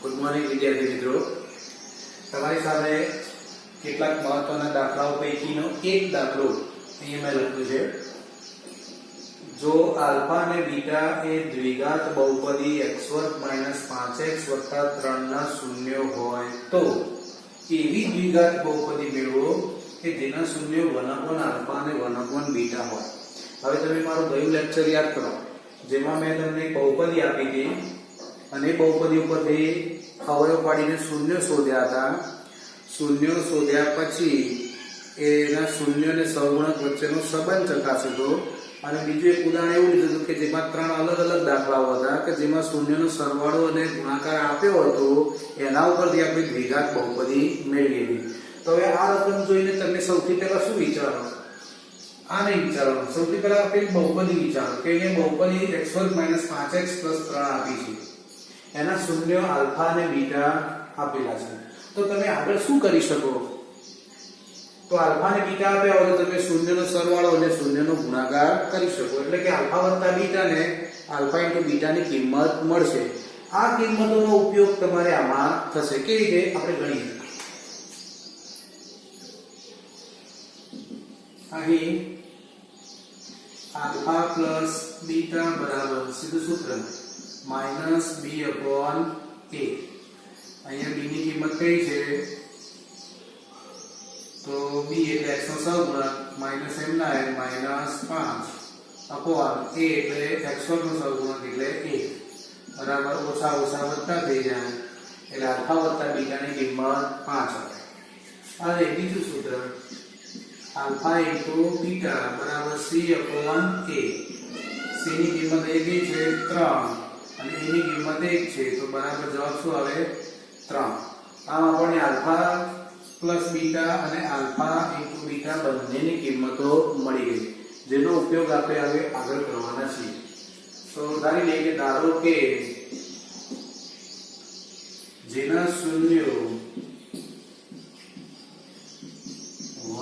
Good morning વિદ્યાર્થી મિત્રો, તમારી સામે કેટલાક મહત્વના દાખલાઓ પૈકીનો એક દાખલો અહીંયા મેં લખ્યું છે. જો આલ્ફા અને બીટા એ દ્વિઘાત બહુપદી x² - 5x + 3 ના શૂન્ય હોય તો એવી દ્વિઘાત બહુપદી મેળવો કે જેના શૂન્ય 1/α અને 1/β હોય. હવે તમે મારું ગયું લેક્ચર યાદ કરો, જેમાં મેં તમને બહુપદી આપી હતી અને બહુપદી ઉપરથી અવયવ પાડીને શૂન્ય શોધ્યા હતા. શૂન્ય શોધ્યા પછી એના શૂન્ય અને સહગુણક વચ્ચેનો સંબંધ ચકાસ્યો હતો. અને બીજું એક ઉદાહરણ એવું લીધું હતું કે જેમાં 3 અલગ અલગ દાખલાઓ હતા કે જેમાં શૂન્યનો સરવાળો અને ગુણાકાર આપ્યો હતો, એના ઉપરથી આપણે દ્વિઘાત બહુપદી મેળવી હતી. તો હવે આ રકમ જોઈને તમે સૌથી પહેલા શું વિચારો? આ નહીં વિચારવાનું. સૌથી પહેલા આપણે બહુપદી વિચારો કે અહીંયા બહુપદી x² - 5x + 3 આપી છે, એના શૂન્ય આલ્ફા અને બીટા આપેલા છે. તો તમે આગળ શું કરી શકો? તો આલ્ફા અને બીટા આપ્યા હોય તો તમે શૂન્યનો સરવાળો અને શૂન્યનો ગુણાકાર કરી શકો, એટલે કે આલ્ફા + બીટા ને આલ્ફા * બીટાની કિંમત મળશે. આ કિંમતોનો ઉપયોગ તમારે આમાં થશે. કેવી રીતે આપણે ગણીએ? અહીં આલ્ફા + બીટા બરાબર સીધું સૂત્ર -b/a. અહીંયા b ની કિંમત કઈ છે? તો b એટલે x નો સહગુણક માઈનસ m ના n -5 એટલે x² નો સહગુણક એટલે 1 બરાબર ઓછા ઓછા વત્તા થઈ જાય એટલે આલ્ફા + બીટા ની કિંમત 5 આવે. હવે બીજું સૂત્ર આલ્ફા * બીટા બરાબર c/a. c ની કિંમત એ કઈ છે? 3 અને a ની કિંમત 1 છે, તો બરાબર જવાબ શું આવે? 3. આમ આપણને આલ્ફા + બીટા અને આલ્ફા * બીટા બંનેની કિંમતો મળી ગઈ, જેનો ઉપયોગ આપણે હવે આગળ કરવાના છીએ. તો ધારી લઈએ કે ધારો કે જેના શૂન્યો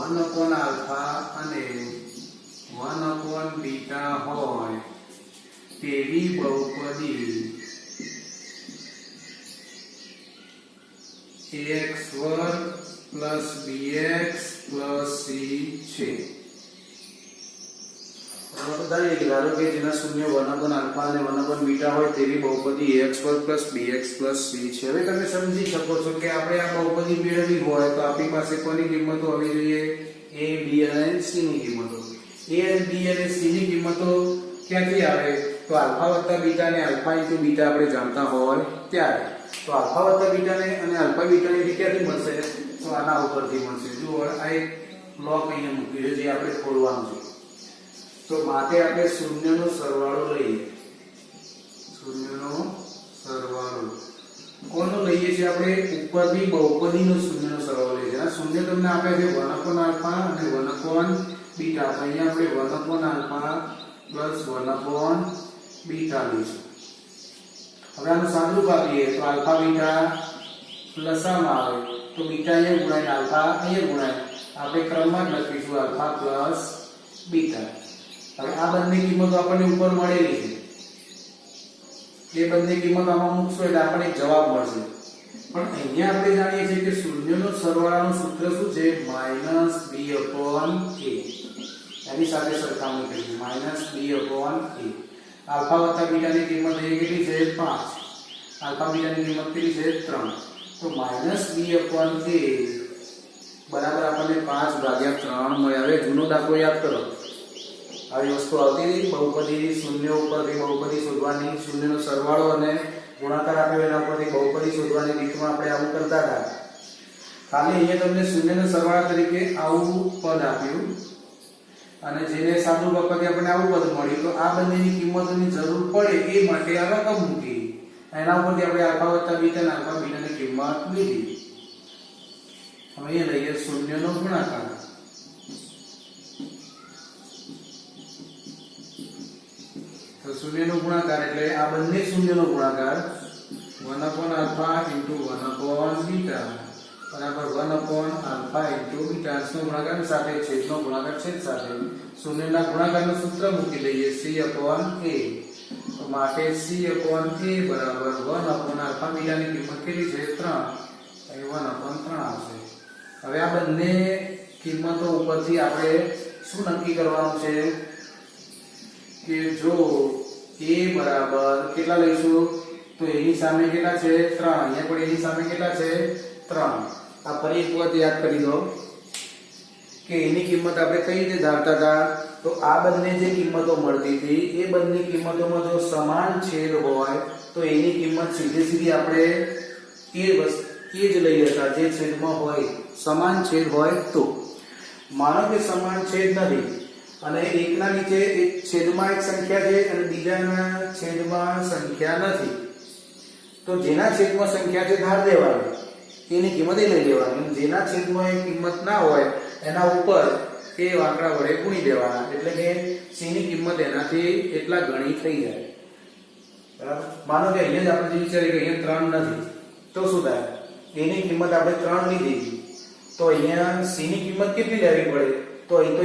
1/α અને 1/β હોય તેવી બહુપદી ax² + bx + c છે. ધારો કે જેના શૂન્ય 1/α અને 1/β હોય તેવી બહુપદી ax² + bx + c છે. હવે તમે સમજી શકો છો કે આપણે આ બહુપદી મેળવવી હોય તો આપણી પાસે કોની કિંમતો હોવી જોઈએ? a, b અને c ની કિંમતો. a અને b અને c ની કિંમતો ક્યાંથી આવે? તો આલ્ફા + બીટા અને આલ્ફા * બીટા આપણે જાણતા હોય ત્યારે. તો આલ્ફા + બીટા ને અને આલ્ફા બીટા ની ક્યાંથી મળશે? તો આના ઉપરથી મળશે. જુઓ, આ એક બ્લોક અહીંયા મૂક્યું છે જે આપણે ખોલવાનું છે. તો માટે આપણે શૂન્યનો સરવાળો લઈએ. શૂન્યનો સરવાળો કોનો લઈએ છીએ? આપણે ઉપરની બહુપદીનો શૂન્યનો સરવાળો લઈએ છીએ. આ શૂન્ય તમને આપ્યા છે 1/α અને 1/β. તો અહીંયા આપણે 1/α + 1/β લઈશું. હવે આનું સાદુરૂપ આપીએ તો આલ્ફા બીટા લસામાં આવે તો બીટા અહીંયા ગુણાય, આલ્ફા અહીંયા ગુણાય. આપણે ક્રમમાં જ લખીશું આલ્ફા + બીટા. હવે આ બંને કિંમતો આપણને ઉપર મળેલી છે, એ બંને કિંમત આમાં મૂકશો એટલે આપણને એક જવાબ મળશે. પણ અહીંયા આપણે જાણીએ છીએ કે શૂન્યનો સરવાળાનું સૂત્ર શું છે? -b/a. એની સાથે સરખામણી કરીએ. -b/a. આલ્ફા + બીટાની કિંમત એ કેટલી છે? 5. આલ્ફા બીટાની કિંમત કેટલી છે? 3. તો -b/a બરાબર આપણને 5/3 મળ્યા. હવે જૂનો દાખલો યાદ કરો. આવી વસ્તુ આવતી હતી બહુપદી શૂન્ય ઉપરથી બહુપદી શોધવાની, શૂન્યનો સરવાળો અને ગુણાકાર આપ્યો એના ઉપરથી બહુપદી શોધવાની રીતમાં આપણે આવું કરતા હતા. ખાલી અહીંયા તમને શૂન્યના સરવાળા તરીકે આવું પદ આપ્યું અને જેને સાદુરૂપ આપવાથી આપણને આવું પદ મળ્યું. તો આ બંનેની કિંમતોની જરૂર પડે એ માટે આ રકમ મૂકી, એના ઉપરથી આપણે આલ્ફા + બીટા અને આલ્ફા બીટાની કિંમત લીધી. હવે અહીંયા લઈએ શૂન્યનો ગુણાકાર. તો શૂન્યનો ગુણાકાર એટલે આ બંને શૂન્યનો ગુણાકાર 1/α * 1/β બરાબર 1/α * બીટા. નો ગુણાકાર સાથે છેદનો ગુણાકાર છેદ સાથે. શૂન્યના ગુણાકારનું સૂત્ર મૂકી લઈએ c/a. તો માટે c upon a બરાબર 1 upon આલ્ફા બીટાની કિંમત કેટલી છે 3, અહીં 1 upon 3 આવશે. હવે આ બંને કિંમતો ઉપરથી આપણે શું નક્કી કરવાનું છે કે જો a બરાબર કેટલા લઈશું તો એની સામે કેટલા છે 3, અહીંયા પણ એની સામે કેટલા છે 3. આ ફરી એક વખત યાદ કરી દો કે એની કિંમત આપણે કઈ રીતે ધારતા હતા તો આ બંને જે કિંમતો મળતી હતી એ બંને કિંમતોમાં જો સમાન છેદ હોય તો એની કિંમત સીધી આપણે એ જ લઈ લેતા જે છેદમાં હોય સમાન છેદ હોય તો. માનો કે સમાન છેદ નથી અને એકના નીચે એક છેદમાં એક સંખ્યા છે અને બીજાના છેદમાં સંખ્યા નથી તો જેના છેદમાં સંખ્યા છે ધાર દેવાની એની કિંમત એ લઈ લેવાની. જેના છેદમાં એ કિંમત ના હોય એના ઉપર એ આંકડા વડે ગુણી દેવાના એટલે કે c ની કિંમત એનાથી એટલા ગણી થઈ જાય. બરાબર. માનો કે અહીંયા જ આપણે વિચારીએ કે અહીંયા 3 નથી તો શું થાય એની કિંમત આપણે 3 લીધી તો અહીંયા c ની કિંમત કેટલી લેવી પડે તો અહીં તો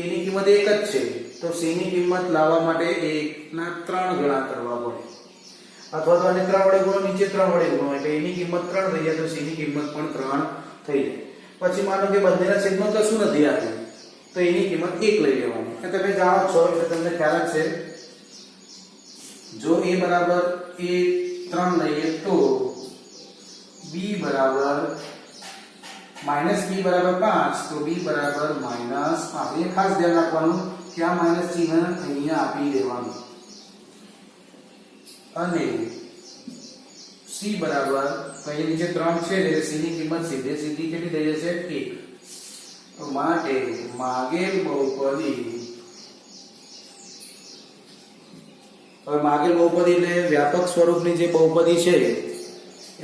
એની કિંમત 1 જ છે તો c ની કિંમત લાવવા માટે 1 ના 3 ગણા કરવા પડે અથવા તો આને 3 વડે ગુણો નીચે 3 વડે ગુણો એટલે એની કિંમત 3 થઈ જાય તો c ની કિંમત પણ 3 થઈ જાય. પછી માનો કે બંનેના છેદમાં કશું નથી આપ્યું તો એની કિંમત 1 લઈ લેવાની. એ તમે જાણો છો એટલે તમને ખ્યાલ જ છે જો a બરાબર a 3 લઈએ તો b બરાબર -b બરાબર 5 તો b બરાબર -5. એ ખાસ ધ્યાન રાખવાનું કે આ માઈનસ ચિહ્ન અહીંયા આપી દેવાનું અને c બરાબર અહીં નીચે 3 છે એટલે c ની કિંમત સીધી કેટલી થઈ જશે 1. તો માટે માગેલ બહુપદી હવે માગેલ બહુપદી એટલે વ્યાપક સ્વરૂપની જે બહુપદી છે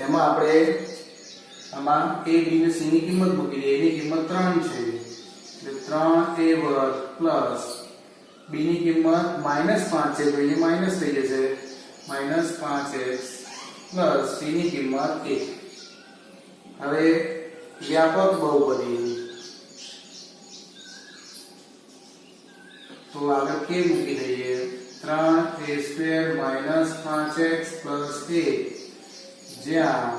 એમાં આપણે આમાં a b અને c ની કિંમત મૂકી દઈએ. a ની કિંમત 3 છે એટલે 3a વર્ગ પ્લસ b ની કિંમત -5 છે તો અહીંયા માઈનસ થઈ જશે -5x પ્લસ c ની કિંમત 1. હવે વ્યાપક બહુપદી તો આગળ કે મૂકી દઈએ 3a² -5x પ્લસ a જ્યાં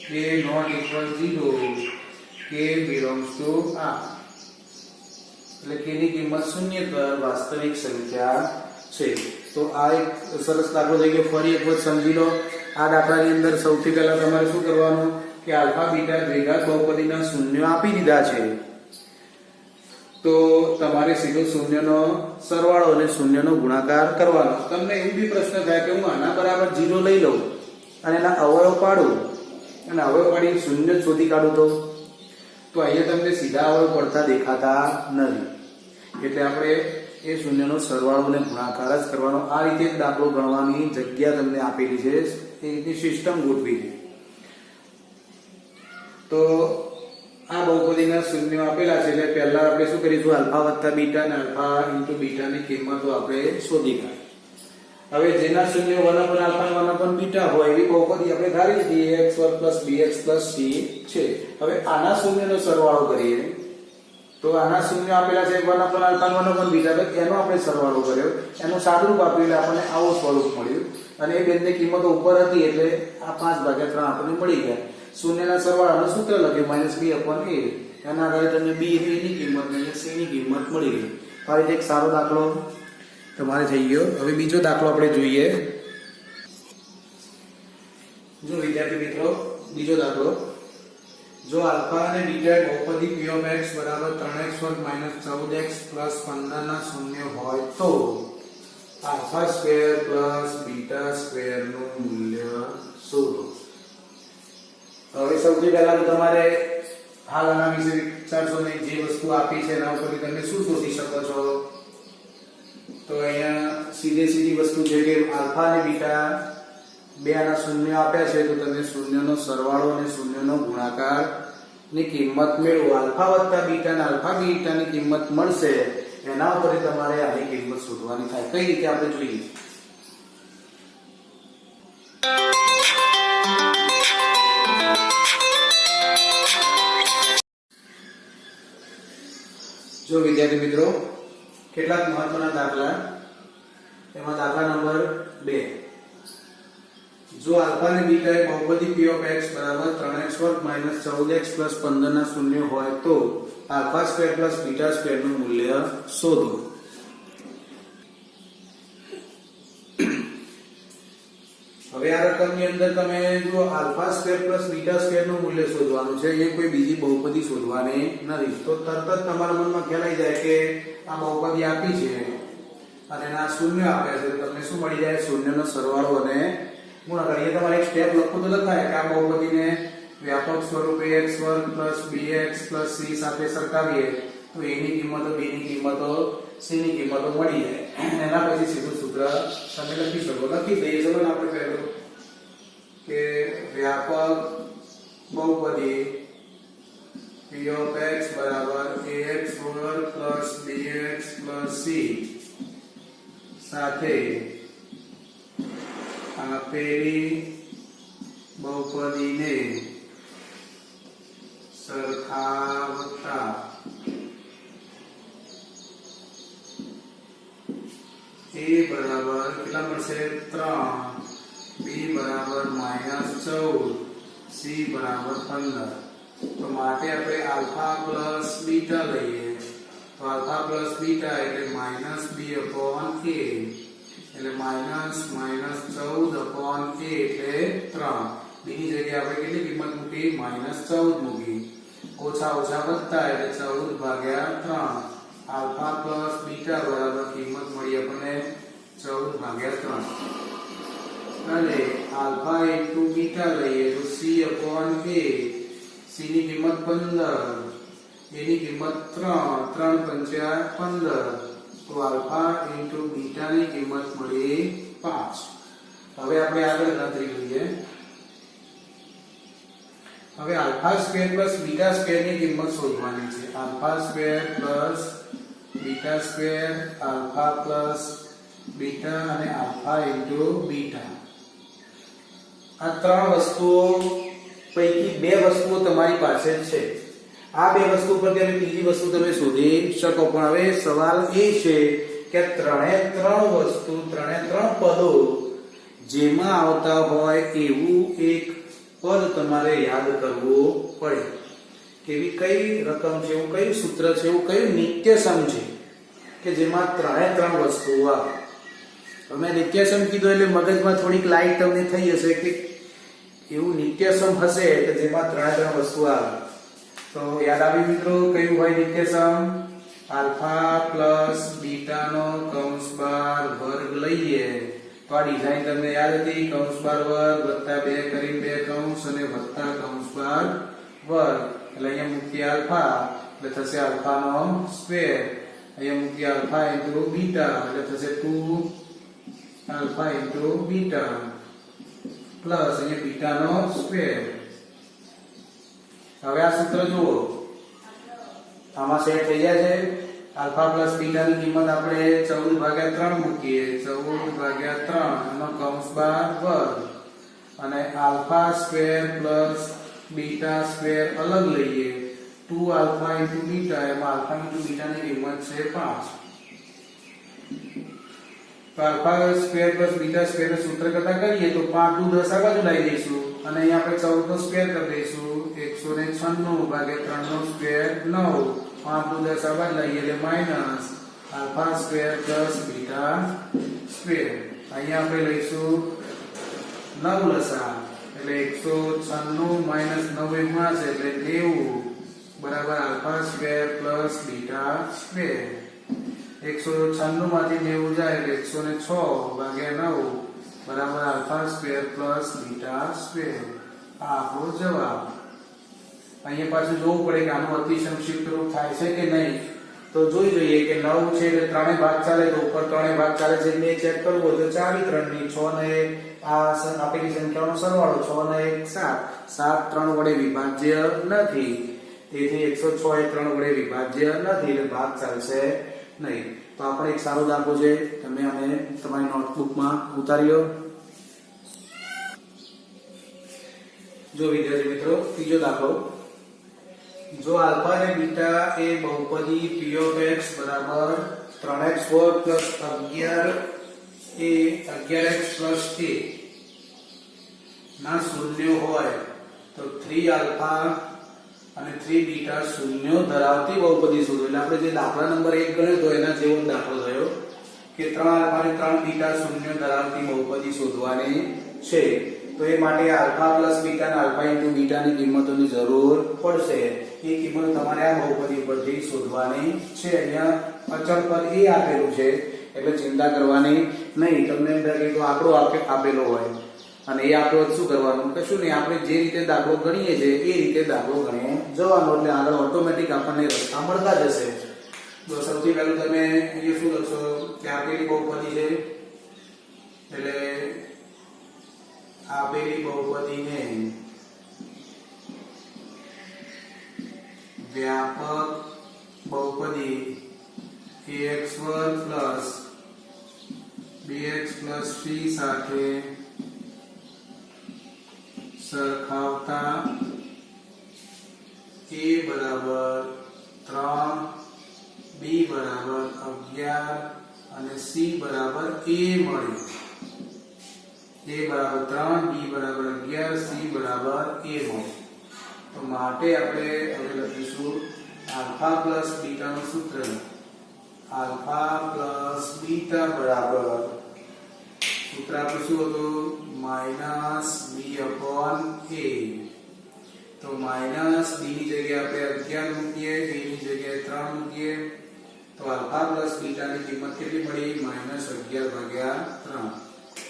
k not equal 0 k belongs to r એટલે k ની કિંમત 0 પર વાસ્તવિક સંખ્યા છે. તો આ એક સરસ દાખલો થઈ ગયો. ફરી એક વખત સમજી લો. આ દાખલાની અંદર સૌથી પહેલા તમારે શું કરવાનું કે આલ્ફા બીટા દ્વિઘાત બહુપદીના શૂન્યો આપી દીધા છે તો તમારે સીધો શૂન્યનો સરવાળો અને શૂન્યનો ગુણાકાર કરવાનો. તમને એવું બી પ્રશ્ન થાય કે હું આના બરાબર 0 લઈ લઉં અને એના અવયવ પાડું અને અવયવ પાડીને શૂન્ય શોધી કાઢું તો અહીંયા તમને સીધા અવયવ પડતા દેખાતા નથી એટલે આપણે એ શૂન્યનો સરવાળો અને ગુણાકાર જ કરવાનો. આ રીતે દાખલો ગણવાની જગ્યા તમને આપેલી છે એ રીતની સિસ્ટમ ગોઠવી છે. તો આ બહુપદીના શૂન્યો આપેલા છે એટલે પહેલા આપણે શું કરીશું આલ્ફા વત્તા બીટા અને આલ્ફા ઇન્ટુ બીટાની કિંમતો આપણે શોધી કાઢીએ. હવે જેના શૂન્ય 1 upon આલ્ફા અને 1 upon બીટા હોય એવી બહુપદી આપણે ધારી લીધી ax² + bx + c છે. હવે આના શૂન્યનો સરવાળો કરીએ તો આના શૂન્ય આપેલા છે 1 upon આલ્ફા અને 1 upon બીટા તો એનો આપણે સરવાળો કર્યો એનું સાદુરૂપ આપ્યું એટલે આપણને આવો સ્વરૂપ મળ્યું અને એ બેની કિંમતો ઉપર હતી એટલે આ 5/3 આપણને મળી ગયા. શૂન્યના સરવાળાનું સૂત્ર લખ્યું -b/a એના આધારે તમને b ની કિંમત અને c ની કિંમત મળી ગઈ. આ રીતે એક સારો દાખલો તમારે થઈ ગયો. હવે બીજો દાખલો આપણે જોઈએ. જો વિદ્યાર્થી મિત્રો બીજો દાખલો જો આલ્ફા અને બીટા બહુપદી p of x બરાબર 3x² - 14x + 15 ના શૂન્ય હોય તો α² + β² નું મૂલ્ય શોધો. હવે સૌથી પહેલા તો તમારે હાલ આના વિશે વિચારશો ને જે વસ્તુ આપી છે એના ઉપરથી તમે શું શોધી શકો છો તો અહીંયા સીધી વસ્તુ છે કે આલ્ફા અને બીટા બે આના શૂન્ય આપ્યા છે તો તમે શૂન્યનો સરવાળો અને શૂન્યનો ગુણાકાર ની કિંમત મેળવો. આલ્ફા વત્તા બીટા અને આલ્ફા બીટાની કિંમત મળશે એના ઉપરથી તમારે આની કિંમત શોધવાની થાય. કઈ રીતે આપણે જોઈએ. જો વિદ્યાર્થી મિત્રો કેટલાક મહત્વના દાખલા એમાં દાખલા નંબર 2 જો આલ્ફા અને બીટા એ બહુપદી p of x બરાબર 3x વર્ગ માઈનસ 14x પ્લસ 15 ના શૂન્ય હોય તો alpha square plus beta square નું મૂલ્ય શોધો. હવે આ રકમની અંદર તમે જો alpha square plus beta square નું મૂલ્ય શોધવાનું છે. એ કોઈ બીજી બહુપદી શોધવાની નથી. તો તરત જ તમારા મનમાં ખ્યાલ આવી જાય કે આ બહુપદી આપી છે અને એના શૂન્ય આપ્યા છે. તો તમને શું મળી જાય? શૂન્યનો સરવાળો અને ગુણાકાર. એ તમારે એક સ્ટેપ લખવું તો લખાય કે આ બહુપદીને વ્યાપક સ્વરૂપે x વર્ગ પ્લસ bx પ્લસ c સાથે સરખાવીએ તો a ની કિંમતો b ની કિંમતો c ની કિંમતો મળી જાય. એના પછી સીધું સૂત્ર તમે લખી શકો. લખી દઈએ ચલો ને આપણે પહેલું કે વ્યાપક બહુપદી p of x બરાબર ax વર્ગ પ્લસ bx પ્લસ c સાથે આપેલી બહુપદીને સરખાવતા a બરાબર કેટલા મળશે? 3, b બરાબર -14, c બરાબર 15. તો માટે આપણે આલ્ફા પ્લસ બીટા લઈએ તો આલ્ફા પ્લસ બીટા એટલે -b upon a એટલે -14 upon a એટલે 3. બીજી જગ્યાએ આપણે કેટલી કિંમત મૂકી? -14 મૂકી. ઓછા ઓછા વધતા એટલે 14 ભાગ્યા 3. આલ્ફા પ્લસ બીટા બરાબર કિંમત મળી આપણને 14 ભાગ્યા 3. અને આલ્ફા ઇન્ટુ બીટા લઈએ તો c upon a. c ની કિંમત 15, a ની કિંમત 3, 3 પંચા 15. તો આલ્ફા ઇન્ટુ બીટા ની કિંમત મળી 5. હવે આપણે આગળ ગણતરી કરીએ. હવે alpha square plus beta square ની કિંમત શોધવાની છે. Alpha square plus beta square, alpha plus beta અને આલ્ફા ઇન્ટુ બીટા. આ ત્રણ વસ્તુઓ પૈકી બે વસ્તુઓ તમારી પાસે છે. આ બે વસ્તુ પરથી હવે ત્રીજી વસ્તુ તમે શોધી શકો. પણ હવે સવાલ એ છે કે ત્રણે ત્રણ પદો જેમાં આવતા હોય એવું એક પદ તમારે યાદ કરવું પડે. કેવી કઈ રકમ છે, એવું કયું સૂત્ર છે, એવું કયું નિત્યસમ છે કે જેમાં ત્રણે ત્રણ વસ્તુઓ આવે. અમે નિત્યસમ કીધું એટલે મગજમાં થોડીક લાઈટ તમને થઈ હશે કે એવું નિત્યસમ હશે કે જેમાં ત્રણ વસ્તુ આવે. તો યાદ આવ્યું મિત્રો કયું હોય નિત્યસમ? આલ્ફા પ્લસ બીટા નો કૌંસ બાર વર્ગ લઈએ તો આ ડિઝાઇન તમને યાદ હતી. કૌંસ બાર વર્ગ વત્તા 2 કરીને 2 કૌંસ અને વત્તા કૌંસ બાર વર્ગ. એટલે અહીંયા મૂકીએ આલ્ફા એટલે થશે આલ્ફા નો સ્ક્વેર. અહીંયા મૂકીએ આલ્ફા ઇન્ટુ બીટા એટલે થશે 2 આલ્ફા ઇન્ટુ બીટા પ્લસ અહીંયા બીટા નો સ્ક્વેર. હવે આ સૂત્ર જુઓ, આમાં સેટ થઈ જાય છે. આલ્ફા પ્લસ બીટા ની કિંમત આપણે 14/3 મૂકીએ. 14/3 એનો કૌંસ બાર વર્ગ અને alpha square plus beta square અલગ લઈએ. 2 આલ્ફા ઇન્ટુ બીટા, એમાં આલ્ફા ઇન્ટુ બીટા ની કિંમત છે 5. તો alpha square plus beta square નું સૂત્ર કરતા કરીએ તો 5 * 10 આ બાજુ લાવી દઈશું અને અહીંયા આપણે 14 નો સ્ક્વેર કરી દઈશું. 196/3 નો સ્ક્વેર 9. 5 * 10 આ બાજુ લઈએ એટલે minus alpha square plus beta square. અહીંયા આપણે લઈશું 9 લસા એટલે 196 - 9 મળશે એટલે 90 બરાબર alpha square plus beta square. 196 માંથી 90 જાય એટલે 106/9 બરાબર alpha square plus beta square. આ આપણો જવાબ. અહીંયા પાછું જોવું પડે કે આનું અતિ સંક્ષિપ્ત રૂપ થાય છે કે નહીં. તો જોઈ જોઈએ કે 9 છે એટલે ત્રણે ભાગ ચાલે તો ઉપર ત્રણે ભાગ ચાલે છે એટલે ચેક કરવો તો 4 × 3 ની 6 ને આ આપેલી સંખ્યાઓનો સરવાળો 6 ને 1 7 3 વડે વિભાજ્ય નથી. તેથી 106 એ 3 વડે વિભાજ્ય નથી એટલે ભાગ ચાલશે નહીં. તો આપણે એક સારો દાખલો છે, તમે આને તમારી નોટબુકમાં ઉતારી લો. જો વિદ્યાર્થી મિત્રો ત્રીજો દાખલો, જો આલ્ફા અને બીટા એ બહુપદી p of x બરાબર 3x² + 11 A 11x plus a ના શૂન્યો હોય તો 3 આલ્ફા અને 3 બીટા શૂન્યો ધરાવતી બહુપદી શોધો. એટલે આપણે જે દાખલા નંબર 1 ગણ્યો તો એના જેવો દાખલો થયો કે 3 આલ્ફા અને 3 બીટા શૂન્યો ધરાવતી બહુપદી શોધવાની છે. તો એ માટે આલ્ફા પ્લસ બીટા અને આલ્ફા ઇન્ટુ બીટાની કિંમતોની જરૂર પડશે. એ કિંમત તમારે આ બહુપદી પરથી શોધવાની છે. અહીંયા અચળ પદ એ આપેલું છે એટલે ચિંતા કરવાની નહીં. તમને એમ લાગે તો આંકડો આપેલો હોય અને એ આપણો શું કરવાનું, કશું નહીં, આપણે જે રીતે દાખલો ગણીએ છીએ એ રીતે દાખલો ગણીએ જવાનો, એટલે આગળ ઓટોમેટિક આપણને રસ્તા મળતા જશે. તો સૌથી પહેલું તમે અહીંયા શું લખશો કે આપેલી બહુપદી છે એટલે આપેલી બહુપદીને વ્યાપક બહુપદી ax વર્ગ પ્લસ bx પ્લસ c સાથે સરખાવતા a બરાબર 3 b બરાબર 11 અને c બરાબર a મળે. a બરાબર 3 b બરાબર 11 c બરાબર a મળે. તો માટે આપણે હવે લખીશું આલ્ફા પ્લસ બીટા નું સૂત્ર. આલ્ફા પ્લસ બીટા બરાબર સૂત્ર આપણું શું હતું, માઇનસ બી અપોન એ. તો માઇનસ બી ની જગ્યાએ આપણે 11 મૂકીએ, a ની જગ્યાએ 3 મૂકીએ તો આલ્ફા પ્લસ બીટા ની કિંમત કેટલી મળી, માઇનસ 11 ભાગ્યા 3.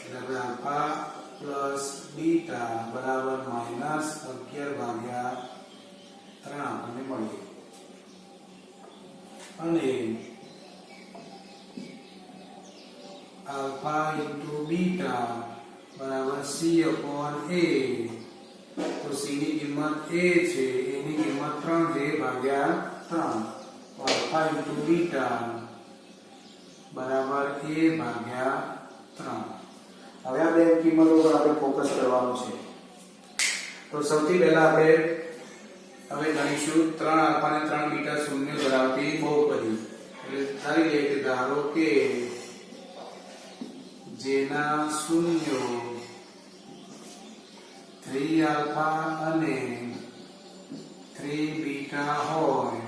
એટલે આલ્ફા પ્લસ બીટા બરાબર માઇનસ 11 ભાગ્યા 3 આપણને મળી. અને alpha into beta બરાબર c upon a. તો c ની કિંમત a છે, a ની કિંમત 3 છે ભાગ્યા 3. તો alpha into beta બરાબર a ભાગ્યા 3. હવે આ બે કિંમતો પર આપણે ફોકસ કરવાનું છે. તો સૌથી પહેલા આપણે હવે ગણીશું 3 આલ્ફા અને 3 બીટા શૂન્ય ધરાવતી બહુપદી. એટલે ધારી લઈએ કે ધારો કે જેના શૂન્યો 3 આલ્ફા અને 3 બીટા હોય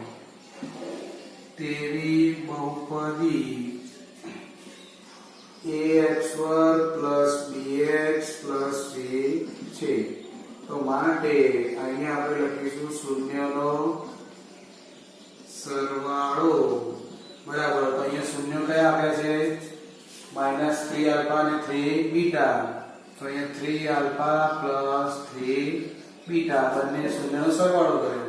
તેવી બહુપદી ax વર્ગ પ્લસ bx પ્લસ c છે. તો માટે અહીંયા આપણે લખીશું શૂન્યનો સરવાળો બરાબર. તો અહીંયા શૂન્ય કયા આપ્યા છે, માઇનસ 3 આલ્ફા અને 3 બીટા. તો અહીંયા 3 આલ્ફા પ્લસ 3 બીટા બંને શૂન્યનો સરવાળો કર્યો.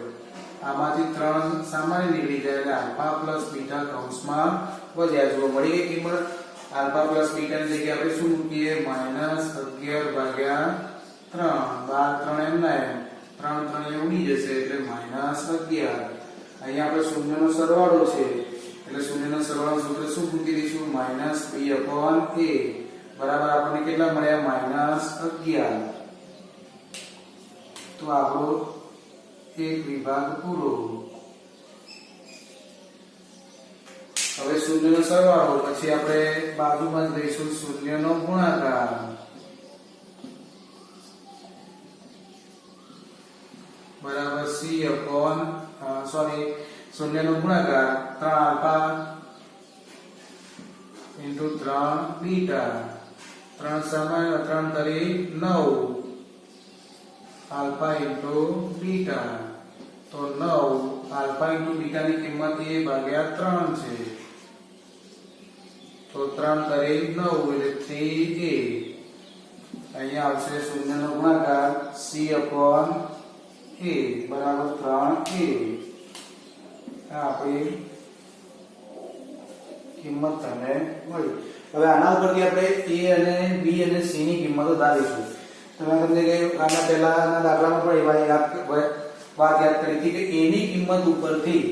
આમાંથી 3 સામાન્ય નીકળી જાય એટલે આલ્ફા પ્લસ બીટા કૌંસમાં વધ્યા. જો મળી ગઈ કિંમત. આલ્ફા પ્લસ બીટા ની જગ્યાએ આપણે શું મૂકીએ, માઇનસ 11 ભાગ્યા 3. 12 3 એમના એમ 3 3 એ ઉડી જશે એટલે માઇનસ 11. અહીંયા આપણે શૂન્યનો સરવાળો છે એટલે શૂન્યનો સરવાળો સૂત્ર શું મૂકી દઈશું, માઇનસ b અપોન a બરાબર આપણને કેટલા મળ્યા, માઇનસ 11. તો આપણો એક વિભાગ પૂરો. હવે શૂન્યનો સરવાળો પછી આપણે બાજુમાં જ લઈશું શૂન્યનો ગુણાકાર. બરાબર c અપોન શૂન્યનો ગુણાકાર 3 આલ્ફા ઇન્ટુ 3 બીટા. 3 સામાન્ય 3 તરી 9 આલ્ફા ઇન્ટુ બીટા. તો 9 આલ્ફા ઇન્ટુ બીટા ની કિંમત a ભાગ્યા 3 છે. તો 3 તરી 9 એટલે 3a. અહીંયા આવશે શૂન્યનો ગુણાકાર c અપોન a બરાબર 3a. આ આપણી કિંમત તમને મળી. હવે આના ઉપરથી આપણે a અને b અને c ની કિંમતો ધારીશું. તમે તમને કે આના પહેલાના દાખલામાં પણ એવા વાત યાદ કરી હતી કે a ની કિંમત ઉપરથી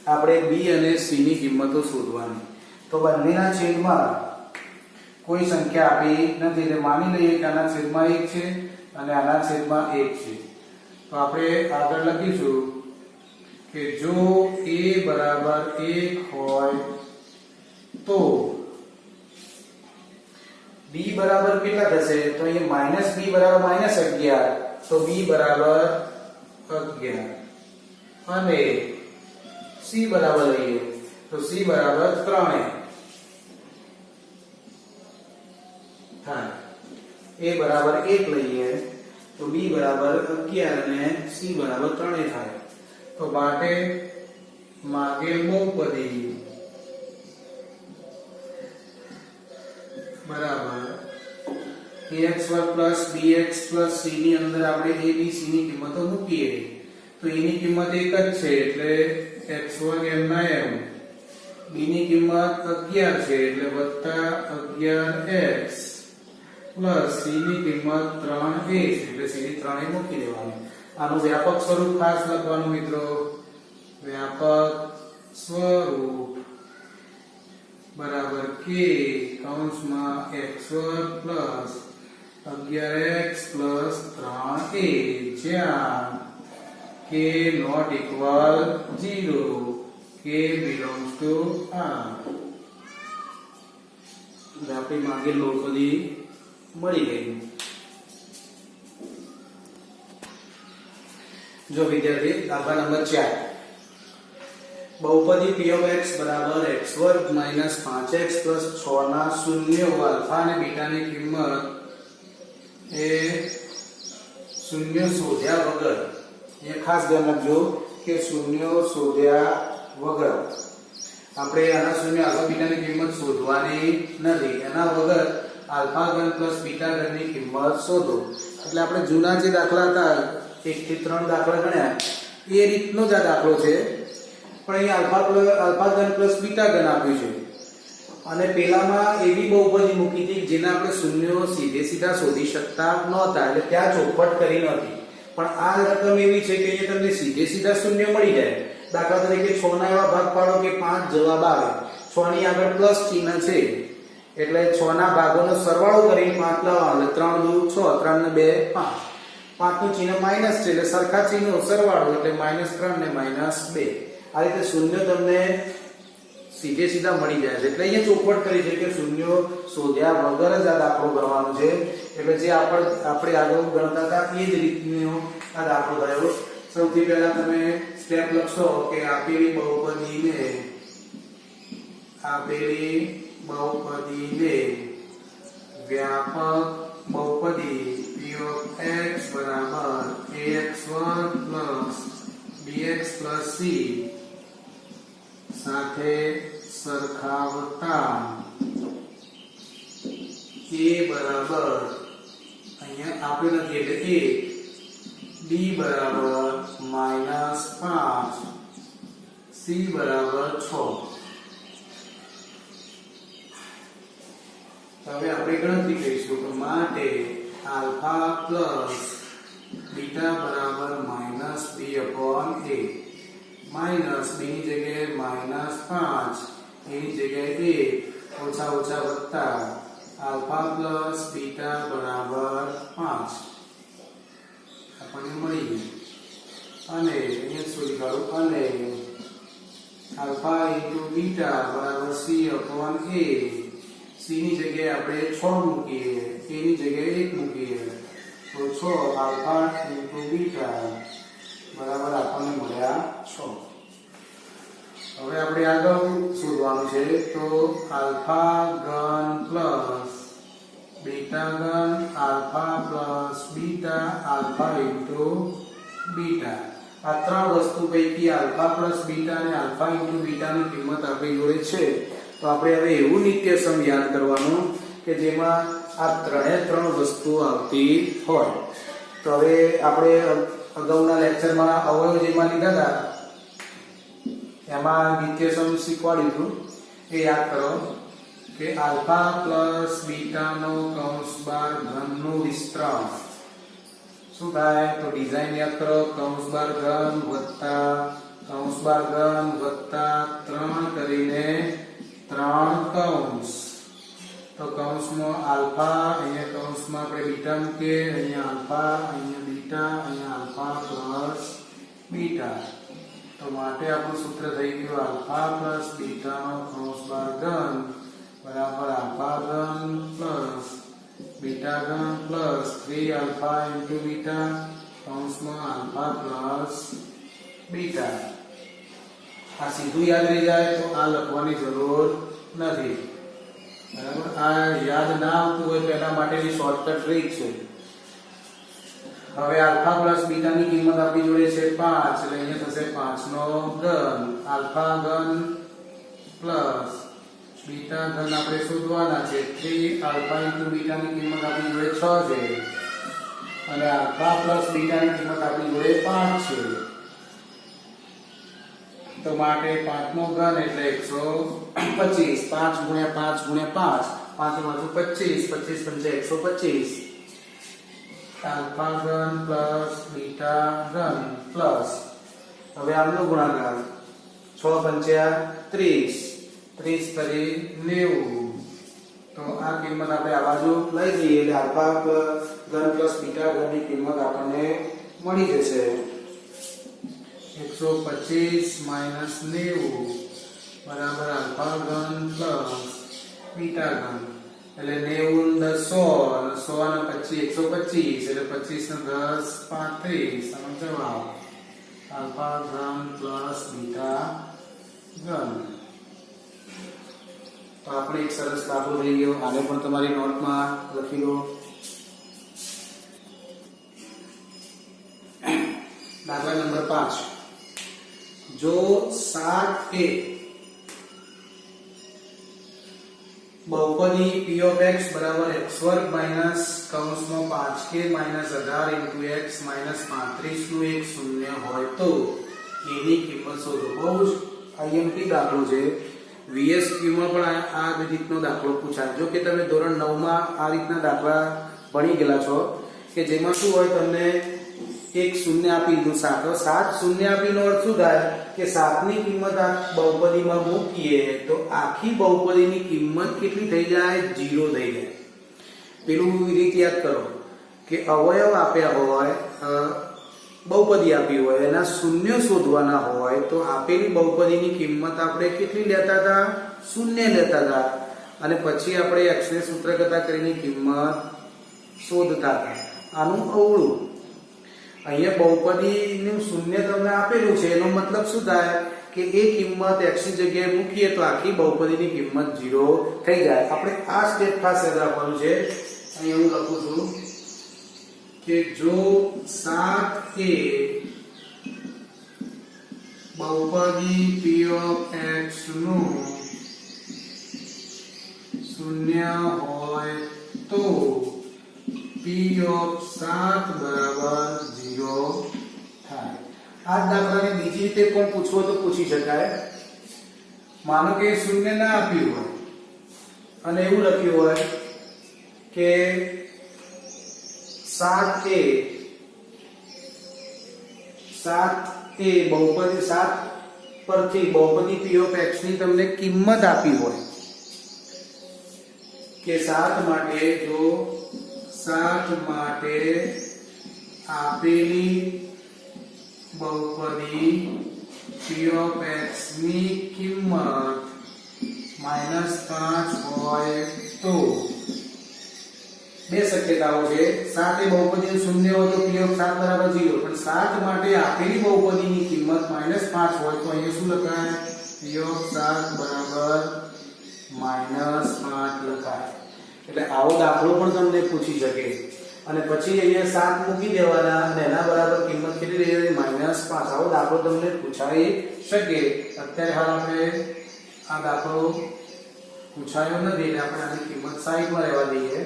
આપણે b અને c ની કિંમતો શોધવાની. તો બંનેના છેદમાં કોઈ સંખ્યા આપી નથી એટલે માની લઈએ કે આના છેદમાં 1 છે અને આના છેદમાં 1 છે. તો આપણે આગળ લખીશું કે જો a બરાબર 1 હોય તો b બરાબર કેટલા થશે તો અહીંયા -b બરાબર -11 તો b બરાબર 11 અને c બરાબર લઈએ તો c બરાબર 3 થાય a બરાબર 1 લઈએ તો b બરાબર 11 અને c બરાબર 3 થાય તો માટે માગેલ બહુપદી બરાબર ax2 bx c ની અંદર આપણે a b c ની કિંમતો મૂકીએ તો a ની કિંમત એક જ છે એટલે x1 m ના m b ની કિંમત 11 છે એટલે વત્તા 11x પ્લસ c ની કિંમત 3a છે એટલે c ની 3a મૂકી દેવાની આનું વ્યાપક સ્વરૂપ ખાસ લખવાનું મિત્રો વ્યાપક સ્વરૂપ બરાબર k કૌંસમાં x1 11x 3a જ્યાં k not equal 0 k belongs to r આપણી માંગેલ બહુપદી મળી ગઈ જો વિદ્યાર્થી દાખલા નંબર 4 બહુપદી p of x બરાબર x2 5x 6 ના શૂન્યો આલ્ફા અને બીટા ની કિંમત એ શૂન્ય શોધ્યા વગર એ ખાસ ધ્યાન રાખજો કે શૂન્યો શોધ્યા વગર આપણે આના શૂન્ય આલ્ફા બીટા ની કિંમત શોધવાની નથી એના વગર આલ્ફા ઘન બીટા ઘન ની કિંમત શોધો એટલે આપણે જૂના જે દાખલા હતા 1 થી 3 દાખલા ગણ્યા એ રીતનો જ આ દાખલો છે પણ અહીંયા આલ્ફા ઘન બીટા ઘન આપ્યું છે અને પેલામાં એવી બહુપદી મૂકી હતી જેના આપણે શૂન્યો સીધા શોધી શકતા નહોતા એટલે ત્યાં ચોખવટ કરી નહોતી પણ આ રકમ એવી છે કે અહીંયા તમને સીધા શૂન્ય મળી જાય દાખલા તરીકે 6 ના એવા ભાગ પાડો કે 5 જવાબ આવે 6 ની આગળ પ્લસ ચિહ્ન છે એટલે 6 ના ભાગોનો સરવાળો કરીને 5 લાવવાનો એટલે 3 દુ 6 3 ને 2 5 5 નું ચિહ્ન માઈનસ છે એટલે સરખા ચિહ્નો સરવાળો એટલે -3 ને -2 આ રીતે શૂન્ય તમને સીધા મળી જાય છે એટલે અહીંયા ચોખવટ કરી છે કે શૂન્યો શોધ્યા વગર જ આ દાખલો ગણવાનો છે એટલે જે આપણે આગળ ગણતા હતા એ જ રીતનો આ દાખલો થયો સૌથી પહેલા તમે સ્ટેપ લખશો કે આપેલી બહુપદીને વ્યાપક બહુપદી p of x બરાબર ax1 bx c સાથે સરખાવતા a બરાબર અહીંયા આપેલ નથી એટલે a b બરાબર -5 c બરાબર 6 હવે આપણે ગણતરી કરીશું તો માટે આલ્ફા બીટા બરાબર -b/a માઈનસ b ની જગ્યાએ -5 એની જગ્યાએ a ઓછા ઓછા વત્તા આલ્ફા બીટા બરાબર 5 આપણને મળી ગયું અને અહીંયા શોધી કાઢો અને આલ્ફા * બીટા બરાબર c/a c ની જગ્યાએ આપણે 6 મૂકીએ a ની જગ્યાએ 1 મૂકીએ તો 6 આલ્ફા * બીટા બરાબર આપણને મળ્યા 6 હવે આપણે આગળ શોધવાનું છે તો આલ્ફા ઘન બીટા ઘન આલ્ફા બીટા આલ્ફા * બીટા આ ત્રણ વસ્તુ પૈકી આલ્ફા બીટા અને આલ્ફા * બીટા ની કિંમત આપણી જોડે છે તો આપણે હવે એવું નિત્યસમ યાદ કરવાનું કે જેમાં આ ત્રણ વસ્તુ આવતી હોય તો હવે આપણે અગાઉના લેક્ચરમાં અવયવ જેમાં લીધા હતા એમાં નિત્યસમ શીખવાડ્યું હતું એ યાદ કરો કે આલ્ફા બીટા નો કૌંસ બાર ઘનનું વિસ્તરણ શું થાય તો ડિઝાઇન યાદ કરો કૌંસ બાર ઘન વત્તા 3 કરીને 3 કૌંસ તો કૌંસમાં આલ્ફા અહીંયા કૌંસમાં આપણે બીટા મૂકીએ અહીંયા આલ્ફા અહીંયા બીટા અહીંયા આલ્ફા બીટા તો માટે આપણું સૂત્ર થઈ ગયું આલ્ફા બીટા નો કૌંસ બાર ઘન બરાબર આલ્ફા ઘન बीटा घन प्लस 3 अल्फा इंटू बीटा कौंस में अल्फा प्लस बीटा। आ सीधू याद रही जाए तो आ लखवानी जरूर नहीं, बराबर। आ याद ना आवतुं होय तो एना माटेनी शॉर्टकट ट्रीक छे। હવે આલ્ફા પ્લસ બીટાની કિંમત આપણી જોડે છે 5 એટલે અહીંયા થશે 5 નો ઘન આલ્ફા ઘન પ્લસ બીટા ઘન આપણે શોધવાના છે 3 આલ્ફા ઇન્ટુ બીટાની કિંમત આપણી જોડે 6 છે અને આલ્ફા પ્લસ બીટાની કિંમત આપણી જોડે 5 છે, તો માટે 5 નો ઘન એટલે 125 5 ગુણ્યા 5 ગુણ્યા 5 5 માં 25 25 પંચા 125 अल्फा घन प्लस बीटा घन प्लस હવે આમનો ગુણાકાર 6 पंचा 30 30 કરી 90 તો આ કિંમત આપણે આ બાજુ લઈ જઈએ એટલે આલ્ફા ઘન પ્લસ બીટા ઘનની કિંમત આપણને મળી જશે 125 માઈનસ 90 બરાબર આલ્ફા ઘન પ્લસ બીટા ઘન એટલે 90 10 100 અને 100 ને 25 એટલે 25 ને 10 35 આનો જવાબ આલ્ફા ઘન પ્લસ બીટા ઘન। તો આપણે એક સરસ દાખલો લઈ ગયો, આને પણ તમારી નોટમાં લખી લો। દાખલા નંબર 5, જો 7a बहुपदी p of x बराबर x वर्ग माइनस कौंस में 5k minus 18 into x minus 35 નું એક શૂન્ય હોય તો એની કિંમત શોધો। બહુ જ આઈએમપી દાખલો છે, વીએસક્યુ માં પણ આ રીતનો દાખલો પૂછાય। જો કે તમે ધોરણ 9 માં આ રીતના દાખલા ભણી ગયેલા છો કે જેમાં શું હોય તમને એક શૂન્ય આપી દીધું 7 7 શૂન્ય આપીનો અર્થ શું થાય કે 7 ની કિંમત આ બહુપદીમાં મૂકીએ તો આખી બહુપદીની કિંમત કેટલી થઈ જાય 0 થઈ જાય। પેલું રીત યાદ કરો કે અવયવ આપ્યા હોય, બહુપદી આપી હોય, એના શૂન્ય શોધવાના હોય તો આપેલી બહુપદીની કિંમત આપણે કેટલી લેતા હતા 0 લેતા હતા અને પછી આપણે x ને સૂત્રગતા કરીને કિંમત શોધતા હતા। આનું અવળું અહીંયા बहुपदीનું શૂન્ય તમને આપેલું છે એનો મતલબ શું થાય કે એ કિંમત x ની જગ્યાએ મૂકીએ તો આખી बहुपदीની કિંમત 0 થઈ જાય। આપણે આ સ્ટેપ ખાસ યાદ રાખવાનું છે। અહીં હું લખું છું કે જો 7a बहुपदी p of x નું શૂન્ય હોય તો p of 7 બરાબર 0 થાય। આ દાખલાને બીજી રીતે પણ પૂછવો તો પૂછી શકાય। માનો કે શૂન્ય ના આપ્યું હોય અને એવું લખ્યું હોય કે 7a बहुपदी 7 પરથી बहुपदी p of x ની તમને કિંમત આપી હોય કે 7 માટે જો 7 માટે આપેલી बहुपदी p of x ની કિંમત -5 હોય તો બે શક્યતાઓ છે। 7 એ बहुपदी શૂન્ય હોય તો p of 7 બરાબર 0, પણ 7 માટે આપેલી बहुपदीની કિંમત -5 હોય તો અહીંયા શું લખાય p of 7 બરાબર -5 લખાય। એટલે આવો દાખલો પણ તમને પૂછી શકે અને પછી અહીંયા 7 મૂકી દેવાના અને એના બરાબર કિંમત કેટલી લઈ લેવાની -5। આવો દાખલો તમને પૂછાઈ શકે। અત્યારે હાલ આપણે આ દાખલો પૂછાયો નથી એટલે આપણે આની કિંમત સાઈડમાં રહેવા દઈએ।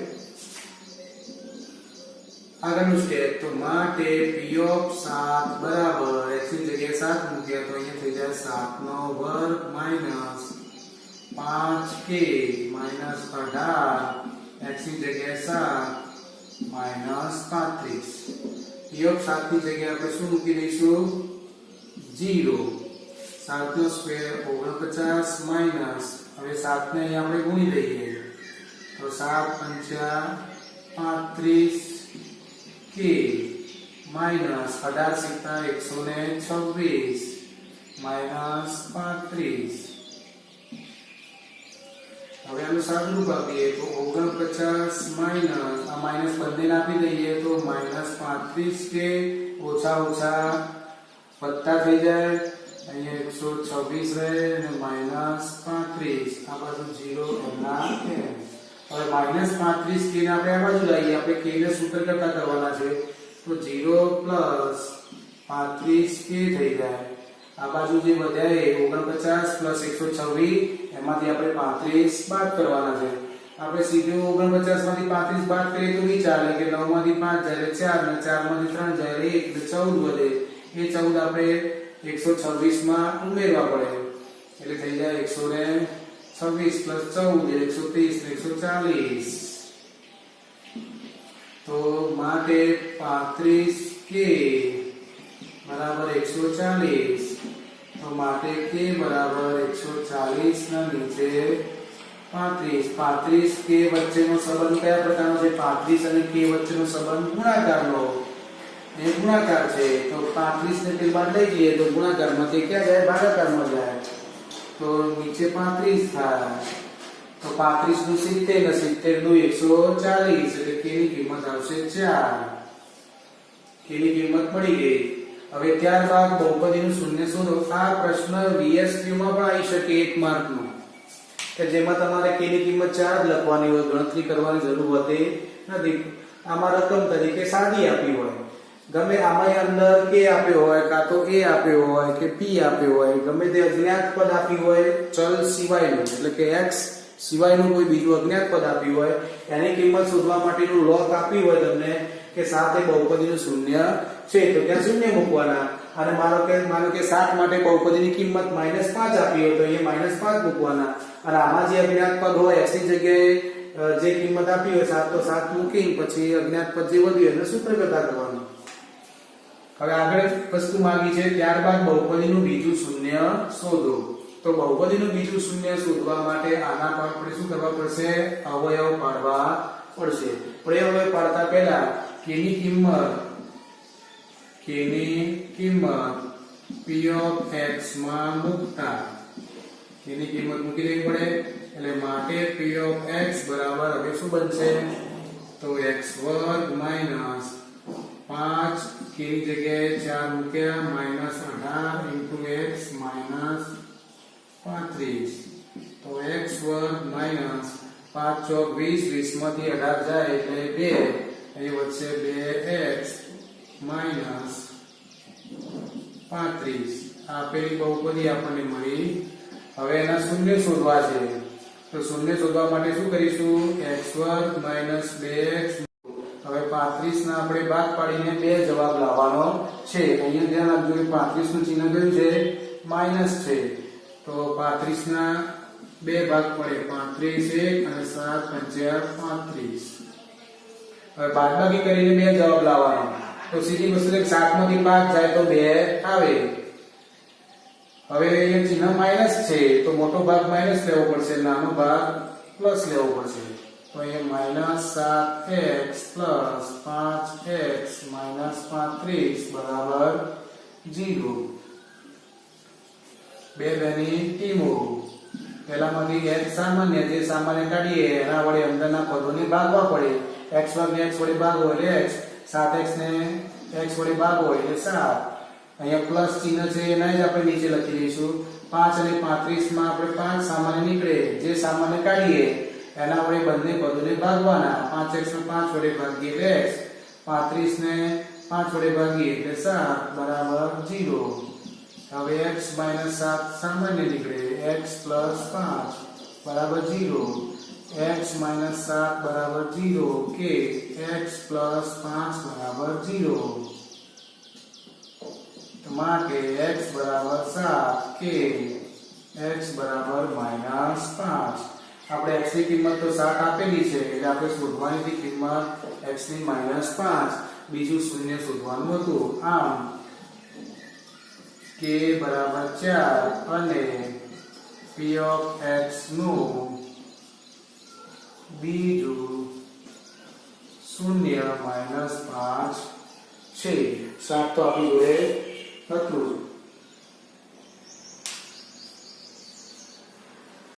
આગળનું સ્ટેપ તો માટે p of 7 બરાબર x ની જગ્યાએ 7 મૂક્યા તો અહીંયા થઈ જાય 7 નો વર્ગ માઈનસ 5k માઈનસ 18 x ની જગ્યાએ 7 માઈનસ 35। p of 7 ની જગ્યાએ આપણે શું મૂકી દઈશું 0। 7 નો સ્ક્વેર 49 માઈનસ હવે 7 ને અહીં આપણે ગુણી દઈએ તો 7 પંચા 35 k माइनस 18 सिक्का 126 माइनस 35। હવે આનું સાદુરૂપ આપીએ તો 49 માઇનસ આ માઇનસ બંનેને આપી દઈએ તો -35k ઓછા ઓછા વત્તા થઈ જાય અહીંયા 126 રહે અને -35 આ બાજુ 0 એમના એમ હવે -35k ને આપણે આ બાજુ લાવીએ આપણે k ને સૂત્ર કરતા કરવાના છે તો 0 35k થઈ જાય આ બાજુ જે વધ્યા એ 49 + 126 એમાંથી આપણે 35 બાદ કરવાના છે આપણે સીધું 49 માંથી 35 બાદ કરીએ તો બી ચાલે કે 9 માંથી 5 જાય 4 ને 4 માંથી 3 જાય 1 એટલે 14 વધે એ 14 આપણે 126 માં ઉમેરવા પડે એટલે થઈ જાય 126 + 14 130 140 તો માટે 35k બરાબર 140 તો માટે k બરાબર 140 ના નીચે 35 k વચ્ચેનો સંબંધ કયા પ્રકારનો છે 35 અને k વચ્ચેનો સંબંધ ગુણાકારનો એ ગુણાકાર છે તો 35 ને તે બાદ લઈ જઈએ તો ગુણાકારમાંથી ક્યાં જાય ભાગાકારમાં જાય તો નીચે 35 થાય તો 35 નું 70 ને 70 નું 140 એટલે k ની કિંમત આવશે 4 k ની કિંમત મળી ગઈ હવે ત્યારબાદ બહુપદીનું શૂન્ય શોધો આ પ્રશ્ન VSQ માં પણ આવી શકે 1 માર્કનો કે જેમાં તમારે k ની કિંમત 4 લખવાની હોય ગણતરી કરવાની જરૂર હોતી નથી આમાં રકમ તરીકે સાદી આપી હોય ગમે આમાં અંદર k આપ્યો હોય કાં તો a આપ્યો હોય કે p આપ્યો હોય ગમે તે અજ્ઞાત પદ આપ્યું હોય ચલ સિવાયનું એટલે કે x સિવાયનું કોઈ બીજું અજ્ઞાત પદ આપ્યું હોય એની કિંમત શોધવા માટેનું લોક આપ્યું હોય તમને કે 7 એ બહુપદીનું શૂન્ય છે તો ત્યાં શૂન્ય મૂકવાના અને માનો કે 7 માટે બહુપદીની કિંમત -5 આપી હોય તો અહીંયા -5 મૂકવાના અને આમાં જે અજ્ઞાત પદ હોય x ની જગ્યાએ જે કિંમત આપી હોય 7 તો 7 મૂકી પછી અજ્ઞાત પદ જે વધ્યું એને સૂત્ર કરતા કરવાનું હવે આગળ વસ્તુ માંગી છે ત્યારબાદ બહુપદીનું બીજું શૂન્ય શોધો તો બહુપદીનું બીજું શૂન્ય શોધવા માટે આના પર આપણે શું કરવા પડશે અવયવ પાડવા પડશે પણ અવયવ પાડતા પહેલા k ની કિંમત p of x માં મૂકતા k ની કિંમત મૂકી દેવી પડે એટલે માટે p of x બરાબર હવે શું બનશે તો x2 - 5 k ની જગ્યાએ 4 મૂક્યા -18 x -35 તો x2 - 5 ચોક 20 20 માંથી 18 જાય એટલે 2 અહીં વચ્ચે 2x - 35 આપેલી બહુપદી આપણને મળી હવે એના શૂન્ય શોધવા છે તો શૂન્ય શોધવા માટે શું કરીશું x2 - 2x હવે 35 ના આપણે બાદ પાડીને 2 જવાબ લાવવાનો છે અહીંયા ધ્યાન આપજો કે 35 નું ચિહ્ન કયું છે માઈનસ છે તો 35 ના 2 ભાગ પડે 35 1 અને 7 × 35 હવે બાદબાકી કરીને 2 જવાબ લાવવાનો તો સીધી વસ્તુ કે 7 માંથી 5 જાય તો 2 આવે હવે અહીંયા ચિહ્ન માઈનસ છે તો મોટો ભાગ માઈનસ લેવો પડશે નાનો ભાગ પ્લસ લેવો પડશે તો અહીંયા -7x + 5x -35 બરાબર 0 બે બેની ટીમો પહેલામાંથી x સામાન્ય જે સામાન્ય કાઢીએ એના વડે અંદરના પદોને ભાગવા પડે x ને x વડે ભાગો એટલે x 7x ને x વડે ભાગો એટલે 7 અહીંયા પ્લસ ચિહ્ન છે એના જ આપણે નીચે લખી દઈશું 5 અને 35 માં આપણે 5 સામાન્ય નીકળે જે સામાન્ય કાઢીએ એના વડે બંને પદોને ભાગવાના 5x ને 5 વડે ભાગીએ એટલે x 35 ને 5 વડે ભાગીએ એટલે 7 બરાબર 0 હવે x - 7 સામાન્ય નીકળે x + 5 બરાબર 0 x - 7 બરાબર 0 કે x + 5 બરાબર 0 તો માટે x બરાબર 7 કે x બરાબર -5 આપણે x ની કિંમત તો 7 આપેલી છે એટલે આપણે શોધવાની હતી કિંમત x ની -5 બીજું શૂન્ય શોધવાનું હતું આમ k બરાબર 4 અને p of x નું બીજું શૂન્ય -5 છે 7 તો આપણી જોડે હતું